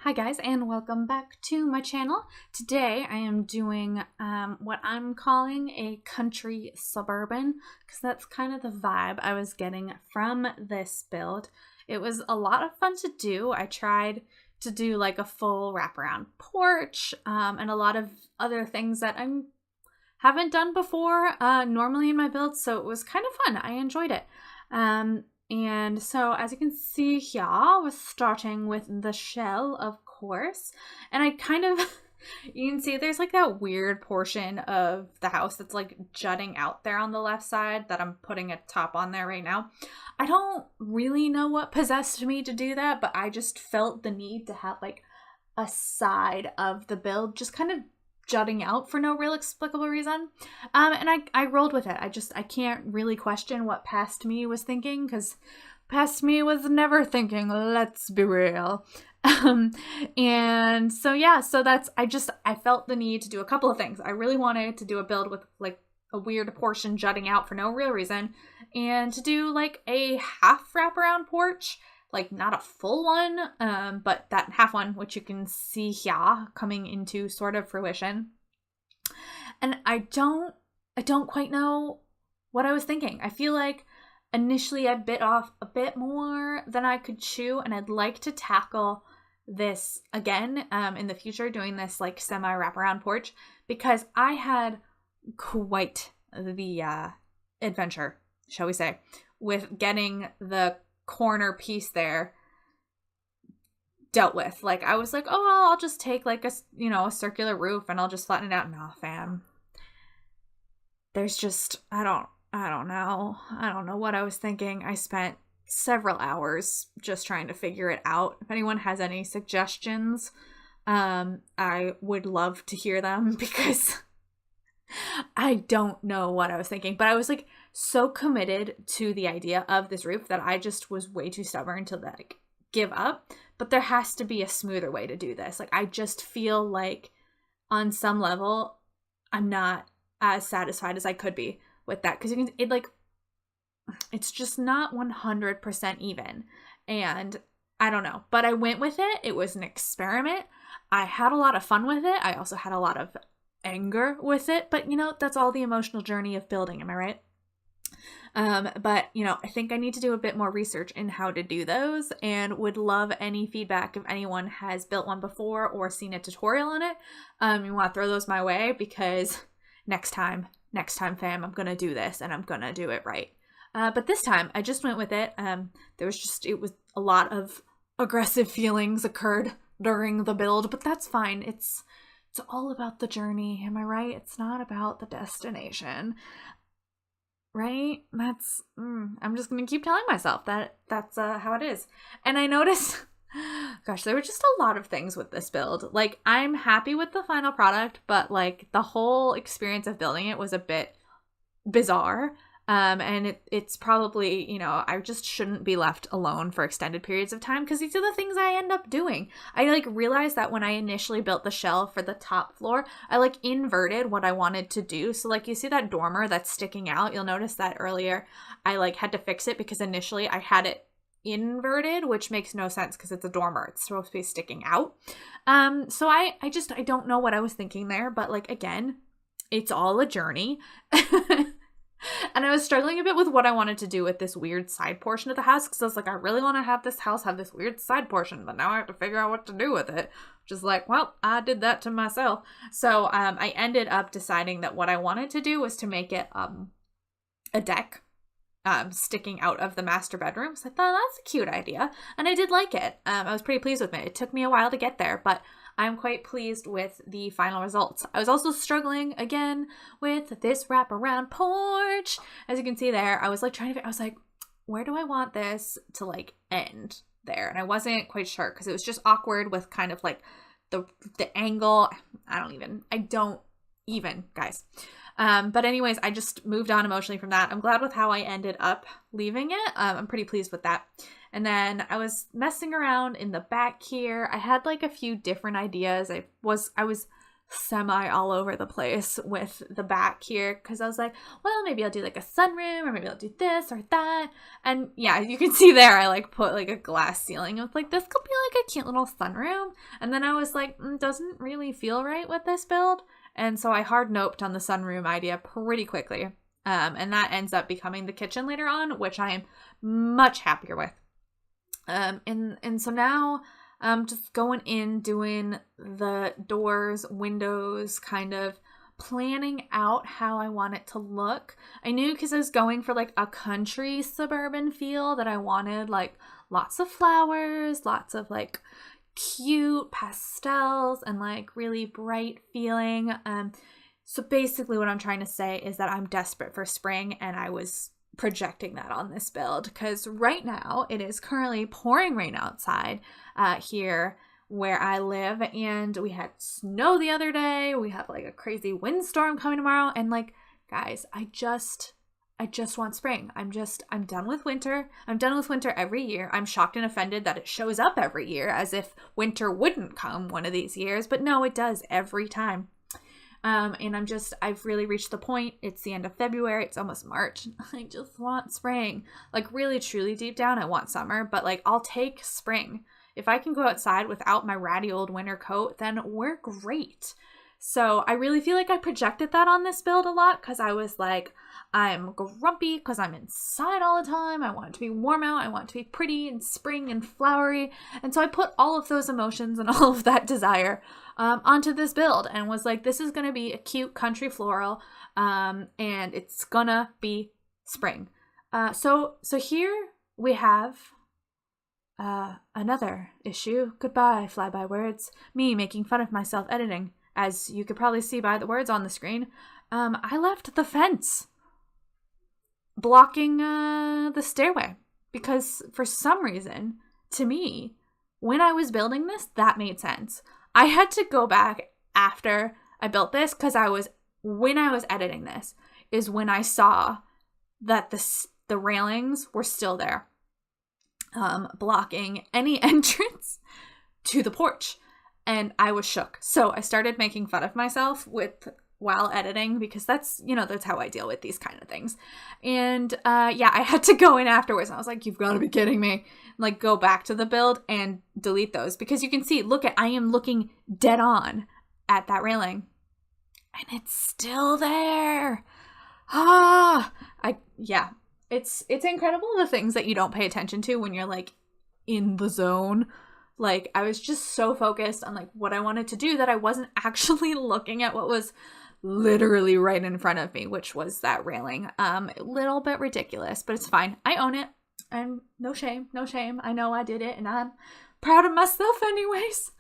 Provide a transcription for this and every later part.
Hi guys, and welcome back to my channel. Today I am doing what I'm calling a country suburban, because that's kind of the vibe I was getting from this build. It was a lot of fun to do. I tried to do like a full wraparound porch and a lot of other things that I haven't done before normally in my builds, so it was kind of fun. I enjoyed it. And so as you can see here, we're starting with the shell, of course. And I kind of, you can see there's like that weird portion of the house that's like jutting out there on the left side that I'm putting a top on there right now. I don't really know what possessed me to do that, but I just felt the need to have like a side of the build just kind of jutting out for no real explicable reason. And I rolled with it. I can't really question what past me was thinking, because past me was never thinking, let's be real. And so yeah, so that's, I felt the need to do a couple of things. I really wanted to do a build with like a weird portion jutting out for no real reason, and to do like a half wraparound porch, like not a full one, but that half one, which you can see here coming into sort of fruition. And I don't quite know what I was thinking. I feel like initially I bit off a bit more than I could chew, and I'd like to tackle this again in the future, doing this like semi wraparound porch, because I had quite the adventure, shall we say, with getting the corner piece there dealt with. Like I was like, oh, well, I'll just take like a circular roof and I'll just flatten it out. No, fam. There's just, I don't know what I was thinking. I spent several hours just trying to figure it out. If anyone has any suggestions, I would love to hear them, because I don't know what I was thinking. But I was like so committed to the idea of this roof that I just was way too stubborn to like give up. But there has to be a smoother way to do this. Like I just feel like on some level I'm not as satisfied as I could be with that, because it's just not 100% even. And I don't know, but I went with it. It was an experiment. I had a lot of fun with it. I also had a lot of anger with it, but that's all the emotional journey of building, am I right? But I think I need to do a bit more research in how to do those, and would love any feedback if anyone has built one before or seen a tutorial on it. You want to throw those my way, because next time fam, I'm gonna do this and I'm gonna do it right. But this time I just went with it. It was a lot of aggressive feelings occurred during the build, but that's fine. It's all about the journey, am I right? It's not about the destination, right? I'm just gonna keep telling myself that's how it is. And I noticed, gosh, there were just a lot of things with this build. Like, I'm happy with the final product, but like the whole experience of building it was a bit bizarre. And it's probably, I just shouldn't be left alone for extended periods of time, because these are the things I end up doing. I like realized that when I initially built the shell for the top floor, I like inverted what I wanted to do. So like you see that dormer that's sticking out, you'll notice that earlier I like had to fix it, because initially I had it inverted, which makes no sense because it's a dormer. It's supposed to be sticking out. So I don't know what I was thinking there, but like, again, it's all a journey. And I was struggling a bit with what I wanted to do with this weird side portion of the house, because I was like, I really want to have this house have this weird side portion, but now I have to figure out what to do with it. Just like, well, I did that to myself. So I ended up deciding that what I wanted to do was to make it a deck sticking out of the master bedroom. So I thought that's a cute idea, and I did like it. I was pretty pleased with it. It took me a while to get there, but I'm quite pleased with the final results. I was also struggling again with this wraparound porch. As you can see there, I was like I was like, where do I want this to like end there? And I wasn't quite sure, because it was just awkward with kind of like the angle. I don't even, guys. But anyways, I just moved on emotionally from that. I'm glad with how I ended up leaving it. I'm pretty pleased with that. And then I was messing around in the back here. I had like a few different ideas. I was semi all over the place with the back here because I was like, well, maybe I'll do like a sunroom or maybe I'll do this or that. And yeah, you can see there I like put like a glass ceiling. I was like, this could be like a cute little sunroom. And then I was like, doesn't really feel right with this build. And so I hard noped on the sunroom idea pretty quickly. And that ends up becoming the kitchen later on, which I am much happier with. And so now just going in, doing the doors, windows, kind of planning out how I want it to look. I knew because I was going for like a country suburban feel that I wanted like lots of flowers, lots of like cute pastels and like really bright feeling. So basically what I'm trying to say is that I'm desperate for spring, and I was projecting that on this build because right now it is currently pouring rain outside here where I live, and we had snow the other day. We have like a crazy windstorm coming tomorrow, and like, guys, I just want spring. I'm done with winter. I'm done with winter every year. I'm shocked and offended that it shows up every year as if winter wouldn't come one of these years, but no, it does every time. And I've really reached the point. It's the end of February. It's almost March. I just want spring. Like really, truly deep down, I want summer, but like I'll take spring. If I can go outside without my ratty old winter coat, then we're great. So I really feel like I projected that on this build a lot because I was like, I'm grumpy because I'm inside all the time. I want it to be warm out. I want it to be pretty and spring and flowery. And so I put all of those emotions and all of that desire onto this build and was like, this is going to be a cute country floral and it's gonna be spring. So here we have another issue. Goodbye, flyby words. Me making fun of myself editing. As you could probably see by the words on the screen, I left the fence blocking the stairway because for some reason, to me, when I was building this, that made sense. I had to go back after I built this because when I was editing this is when I saw that the railings were still there, blocking any entrance to the porch. And I was shook. So I started making fun of myself while editing because that's how I deal with these kind of things. And I had to go in afterwards and I was like, you've got to be kidding me. Like go back to the build and delete those because you can see, I am looking dead on at that railing and it's still there. It's incredible the things that you don't pay attention to when you're like in the zone. Like I was just so focused on like what I wanted to do that I wasn't actually looking at what was literally right in front of me, which was that railing. A little bit ridiculous, but it's fine. I own it. I'm no shame. I know I did it and I'm proud of myself anyways.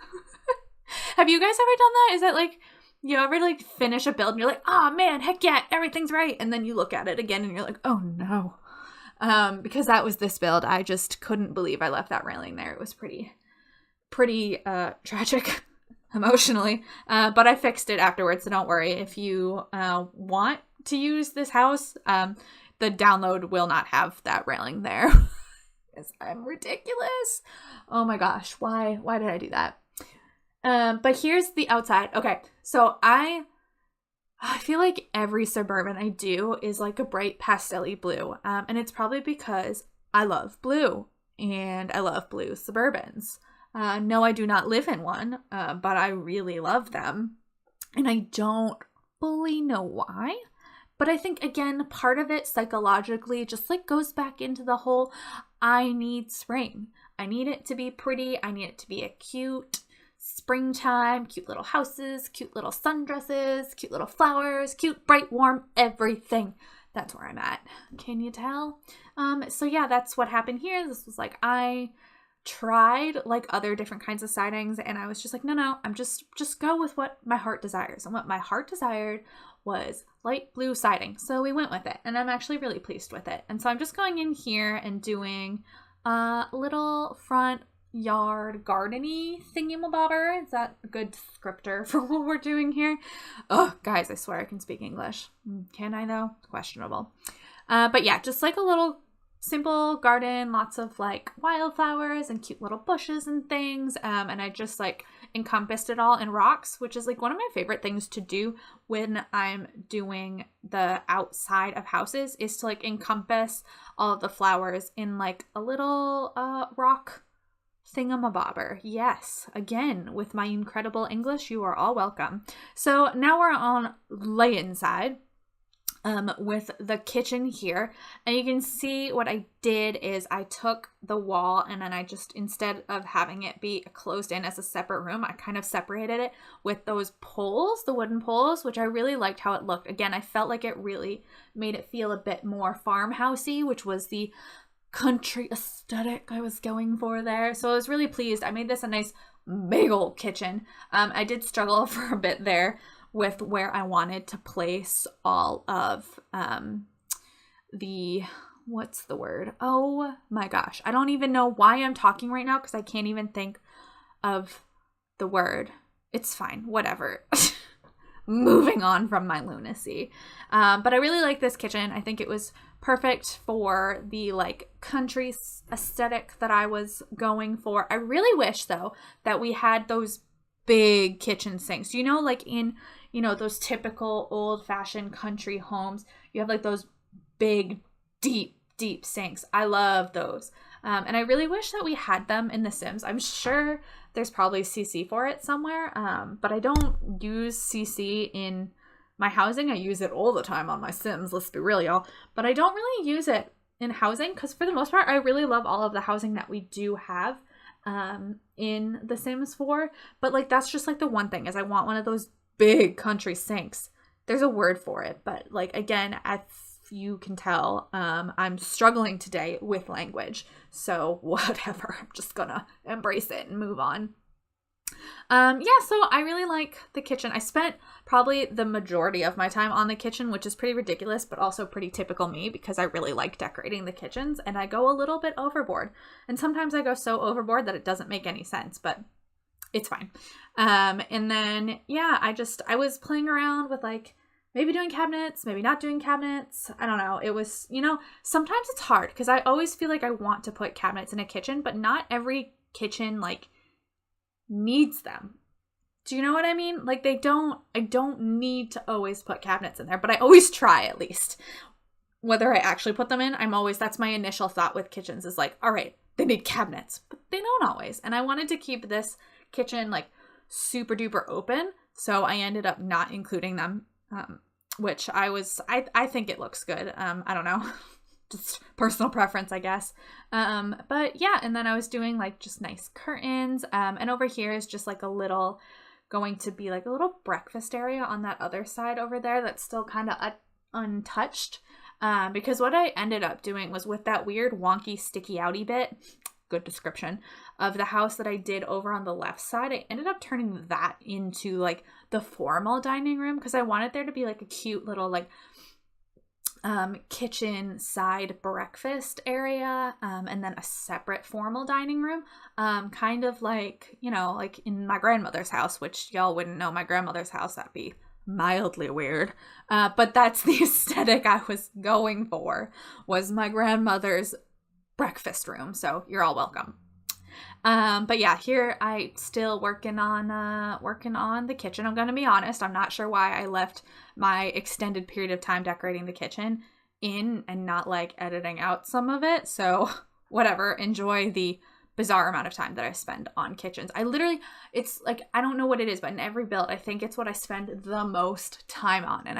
Have you guys ever done that? Is that like, you ever like finish a build and you're like, oh man, heck yeah, everything's right. And then you look at it again and you're like, oh no. Because that was this build. I just couldn't believe I left that railing there. It was pretty tragic emotionally, but I fixed it afterwards, so don't worry. If you want to use this house, the download will not have that railing there because I'm ridiculous. Oh my gosh, why did I do that? But here's the outside. Okay, so I feel like every Suburban I do is like a bright pastel-y blue, and it's probably because I love blue and I love blue Suburbans. No, I do not live in one, but I really love them. And I don't fully know why. But I think, again, part of it psychologically just like goes back into the whole, I need spring. I need it to be pretty. I need it to be a cute springtime, cute little houses, cute little sundresses, cute little flowers, cute, bright, warm, everything. That's where I'm at. Can you tell? So yeah, that's what happened here. This was like, I tried like other different kinds of sidings and I was just like, no, I'm just go with what my heart desires. And what my heart desired was light blue siding. So we went with it and I'm actually really pleased with it. And so I'm just going in here and doing a little front yard gardeny thingy-mabobber. Is that a good descriptor for what we're doing here? Oh, guys, I swear I can speak English. Can I though? Questionable. But yeah, just like a little simple garden, lots of like wildflowers and cute little bushes and things. And I just like, encompassed it all in rocks, which is like one of my favorite things to do when I'm doing the outside of houses, is to like encompass all of the flowers in like a little rock thingamabobber. Yes, again, with my incredible English, you are all welcome. So now we're on lay-in side. With the kitchen here, and you can see what I did is I took the wall, and then I just, instead of having it be closed in as a separate room, I kind of separated it with those poles, the wooden poles, which I really liked how it looked. Again, I felt like it really made it feel a bit more farmhousey, which was the country aesthetic I was going for there. So I was really pleased. I made this a nice big old kitchen. I did struggle for a bit there with where I wanted to place all of what's the word? Oh my gosh. I don't even know why I'm talking right now because I can't even think of the word. It's fine. Whatever. Moving on from my lunacy. But I really like this kitchen. I think it was perfect for the like country aesthetic that I was going for. I really wish though that we had those big kitchen sinks. You know, like in, you know, those typical old-fashioned country homes, you have like those big, deep sinks. I love those. And I really wish that we had them in The Sims. I'm sure there's probably CC for it somewhere, but I don't use CC in my housing. I use it all the time on my Sims, let's be real, y'all. But I don't really use it in housing because for the most part, I really love all of the housing that we do have in The Sims 4. But like, that's just like the one thing is I want one of those big country sinks. There's a word for it, but like, again, as you can tell, I'm struggling today with language, so whatever, I'm just gonna embrace it and move on. So I really like the kitchen. I spent probably the majority of my time on the kitchen, which is pretty ridiculous, but also pretty typical me because I really like decorating the kitchens and I go a little bit overboard. And sometimes I go so overboard that it doesn't make any sense, but it's fine. And then, yeah, I was playing around with like maybe doing cabinets, maybe not doing cabinets. I don't know. It was, you know, sometimes it's hard because I always feel like I want to put cabinets in a kitchen, but not every kitchen like needs them. Do you know what I mean? Like I don't need to always put cabinets in there, but I always try at least. Whether I actually put them in, that's my initial thought with kitchens is like, all right, they need cabinets, but they don't always. And I wanted to keep this kitchen like super duper open, so I ended up not including them, which I think it looks good. I don't know. Just personal preference, I guess. But yeah, and then I was doing like just nice curtains. And over here is just like going to be like a little breakfast area on that other side over there that's still kind of untouched. Because what I ended up doing was with that weird wonky sticky outy bit, good description, of the house that I did over on the left side, I ended up turning that into like the formal dining room because I wanted there to be like a cute little like kitchen side breakfast area, and then a separate formal dining room, kind of like, you know, like in my grandmother's house, which y'all wouldn't know my grandmother's house. That'd be mildly weird, but that's the aesthetic I was going for, was my grandmother's breakfast room, so you're all welcome. But yeah, here I still working on the kitchen. I'm gonna be honest, I'm not sure why I left my extended period of time decorating the kitchen in and not like editing out some of it. So whatever, enjoy the bizarre amount of time that I spend on kitchens. It's like, I don't know what it is, but in every build, I think it's what I spend the most time on. And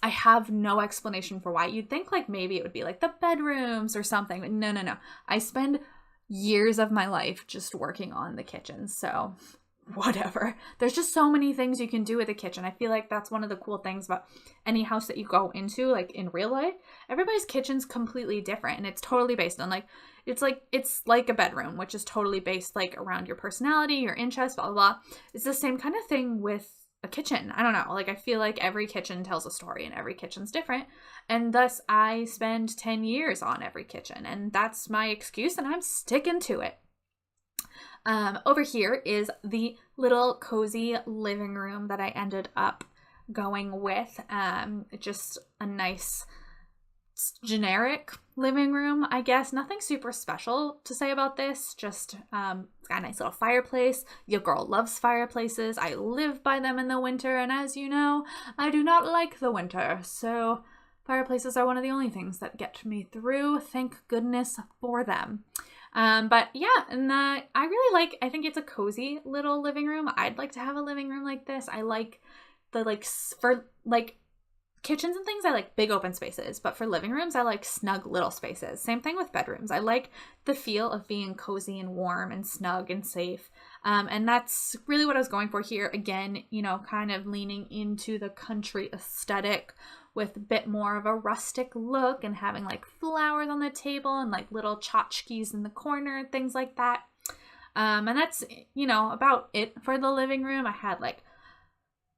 I have no explanation for why. You'd think like maybe it would be like the bedrooms or something, but no. I spend years of my life just working on the kitchen. So whatever. There's just so many things you can do with a kitchen. I feel like that's one of the cool things about any house that you go into, like in real life. Everybody's kitchen's completely different, and it's totally based on like it's like a bedroom, which is totally based like around your personality, your interests, blah blah blah. It's the same kind of thing with a kitchen. I don't know. Like I feel like every kitchen tells a story and every kitchen's different. And thus I spend 10 years on every kitchen, and that's my excuse and I'm sticking to it. Over here is the little cozy living room that I ended up going with. Just a nice generic living room, I guess. Nothing super special to say about this. Just it's got a nice little fireplace. Your girl loves fireplaces. I live by them in the winter, and as you know, I do not like the winter. So fireplaces are one of the only things that get me through. Thank goodness for them. But yeah, and I really like, I think it's a cozy little living room. I'd like to have a living room like this. I like for kitchens and things, I like big open spaces, but for living rooms, I like snug little spaces. Same thing with bedrooms. I like the feel of being cozy and warm and snug and safe. And that's really what I was going for here. Again, kind of leaning into the country aesthetic with a bit more of a rustic look and having like flowers on the table and like little tchotchkes in the corner, things like that. And that's, about it for the living room. I had like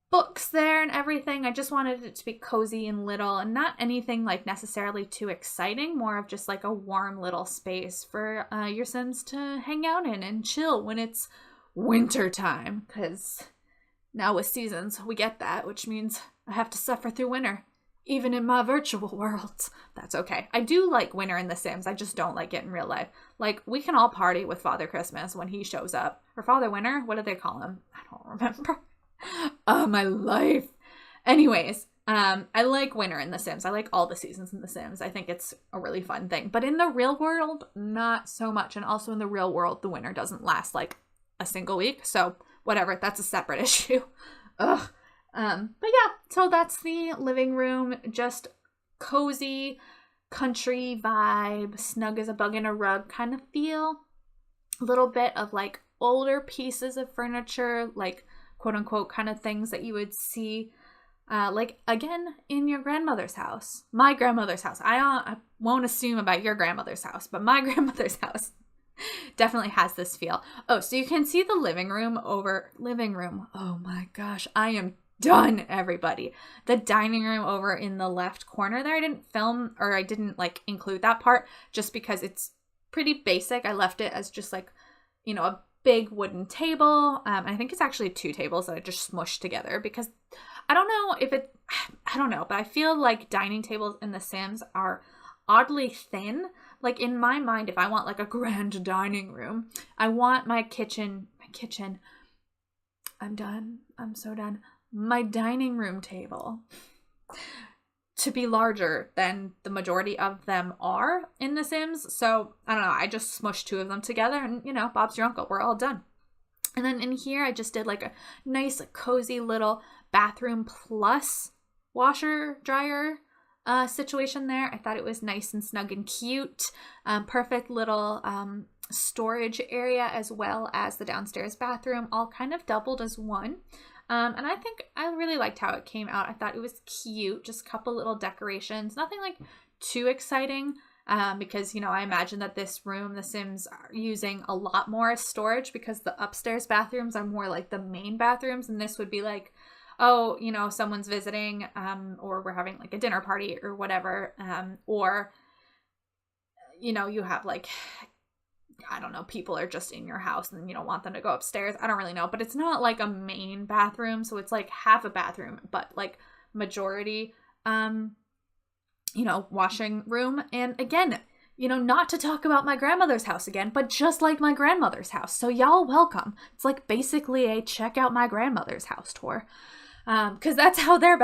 books there and everything. I just wanted it to be cozy and little and not anything like necessarily too exciting, more of just like a warm little space for your Sims to hang out in and chill when it's winter time, because now with seasons we get that, which means I have to suffer through winter even in my virtual worlds. That's okay. I do like winter in The Sims. I just don't like it in real life. Like, we can all party with Father Christmas when he shows up, or Father Winter. What do they call him? I don't remember. Oh, my life. Anyways, I like winter in The Sims. I like all the seasons in The Sims. I think it's a really fun thing. But in the real world, not so much. And also in the real world, the winter doesn't last like a single week. So whatever, that's a separate issue. Ugh. But yeah, so that's the living room. Just cozy, country vibe, snug as a bug in a rug kind of feel. A little bit of like older pieces of furniture, like quote unquote kind of things that you would see like again in your grandmother's house. My grandmother's house. I won't assume about your grandmother's house, but my grandmother's house definitely has this feel. Oh, so you can see the living room. Oh my gosh, I am done, everybody. The dining room over in the left corner there, I didn't film, or I didn't like include that part just because it's pretty basic. I left it as just like, a big wooden table. I think it's actually 2 tables that I just smushed together because I don't know, but I feel like dining tables in The Sims are oddly thin. Like in my mind, if I want like a grand dining room, I want my kitchen, I'm done. I'm so done. My dining room table to be larger than the majority of them are in The Sims. So I don't know. I just smushed 2 of them together and, Bob's your uncle. We're all done. And then in here, I just did like a nice, cozy little bathroom plus washer dryer situation there. I thought it was nice and snug and cute. Perfect little storage area as well as the downstairs bathroom, all kind of doubled as one. And I think I really liked how it came out. I thought it was cute. Just a couple little decorations. Nothing like too exciting because, I imagine that this room, The Sims are using a lot more as storage because the upstairs bathrooms are more like the main bathrooms. And this would be like, oh, someone's visiting or we're having like a dinner party or whatever. Or, you have like, I don't know, people are just in your house and you don't want them to go upstairs. I don't really know, but it's not like a main bathroom. So it's like half a bathroom, but like majority, washing room. And again, not to talk about my grandmother's house again, but just like my grandmother's house. So y'all welcome. It's like basically a check out my grandmother's house tour. Cause that's how their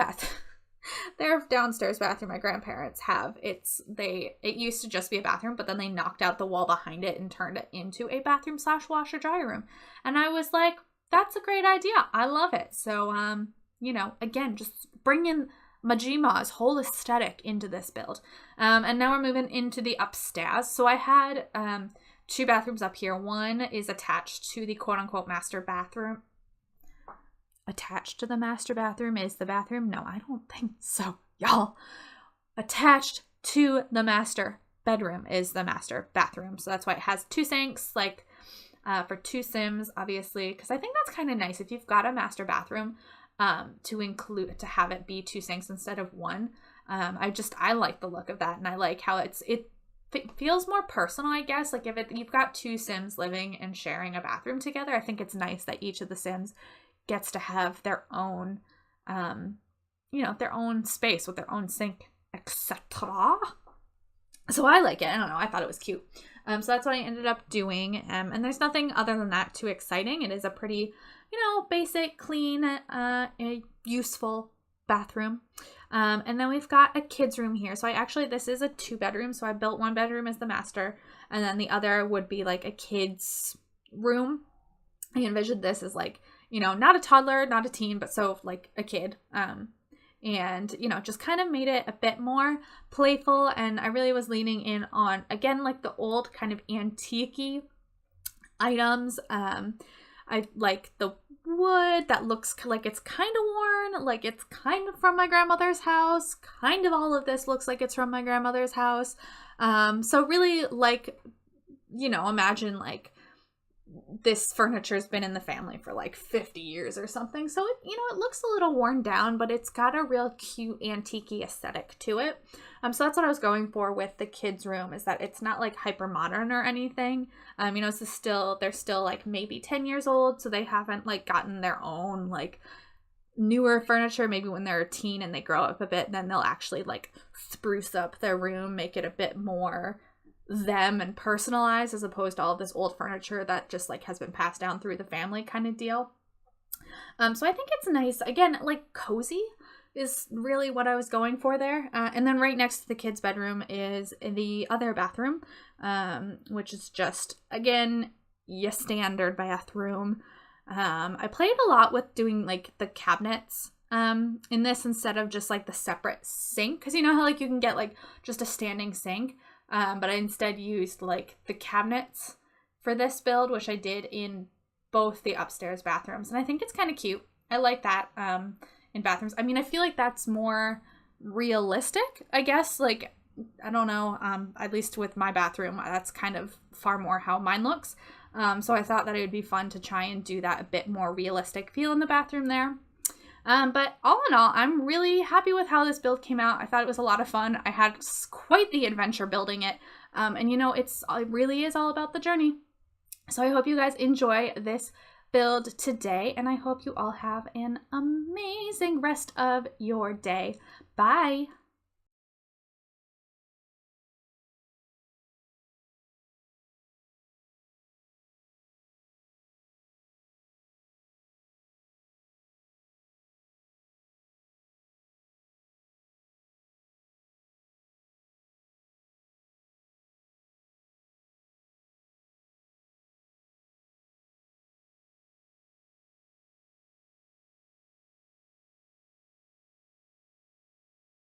downstairs bathroom my grandparents have. It used to just be a bathroom, but then they knocked out the wall behind it and turned it into a bathroom / washer dryer room. And I was like, that's a great idea. I love it. So, again, just bring in Majima's whole aesthetic into this build. And now we're moving into the upstairs. So I had 2 bathrooms up here. One is attached to the quote unquote master bathroom. Attached to the master bathroom is the bathroom? No, I don't think so, y'all. Attached to the master bedroom is the master bathroom. So that's why it has 2 sinks, like for 2 Sims, obviously, because I think that's kind of nice if you've got a master bathroom to have it be 2 sinks instead of 1. I like the look of that, and I like how it feels more personal, I guess. Like if you've got 2 Sims living and sharing a bathroom together, I think it's nice that each of the Sims gets to have their own, their own space with their own sink, etc. So I like it. I don't know. I thought it was cute. So that's what I ended up doing. And there's nothing other than that too exciting. It is a pretty, basic, clean, useful bathroom. And then we've got a kid's room here. So this is a 2-bedroom. So I built 1 bedroom as the master, and then the other would be like a kid's room. I envisioned this as like, not a toddler, not a teen, but so like a kid. And, just kind of made it a bit more playful. And I really was leaning in on, again, like the old kind of antique-y items. I like the wood that looks like it's kind of worn, like it's kind of from my grandmother's house. Kind of all of this looks like it's from my grandmother's house. So really like, imagine like this furniture's been in the family for like 50 years or something. So it looks a little worn down, but it's got a real cute antique-y aesthetic to it. So that's what I was going for with the kids' room, is that it's not like hyper modern or anything. They're still like maybe 10 years old, so they haven't like gotten their own like newer furniture. Maybe when they're a teen and they grow up a bit, then they'll actually like spruce up their room, make it a bit more them and personalized, as opposed to all of this old furniture that just like has been passed down through the family kind of deal. So I think it's nice. Again, like cozy is really what I was going for there. And then right next to the kids' bedroom is the other bathroom, which is just, again, your standard bathroom. I played a lot with doing like the cabinets in this instead of just like the separate sink, because you know how like you can get like just a standing sink. But I instead used like the cabinets for this build, which I did in both the upstairs bathrooms. And I think it's kind of cute. I like that in bathrooms. I mean, I feel like that's more realistic, I guess. Like, I don't know, at least with my bathroom, that's kind of far more how mine looks. So I thought that it would be fun to try and do that a bit more realistic feel in the bathroom there. But all in all, I'm really happy with how this build came out. I thought it was a lot of fun. I had quite the adventure building it. And it really is all about the journey. So I hope you guys enjoy this build today, and I hope you all have an amazing rest of your day. Bye.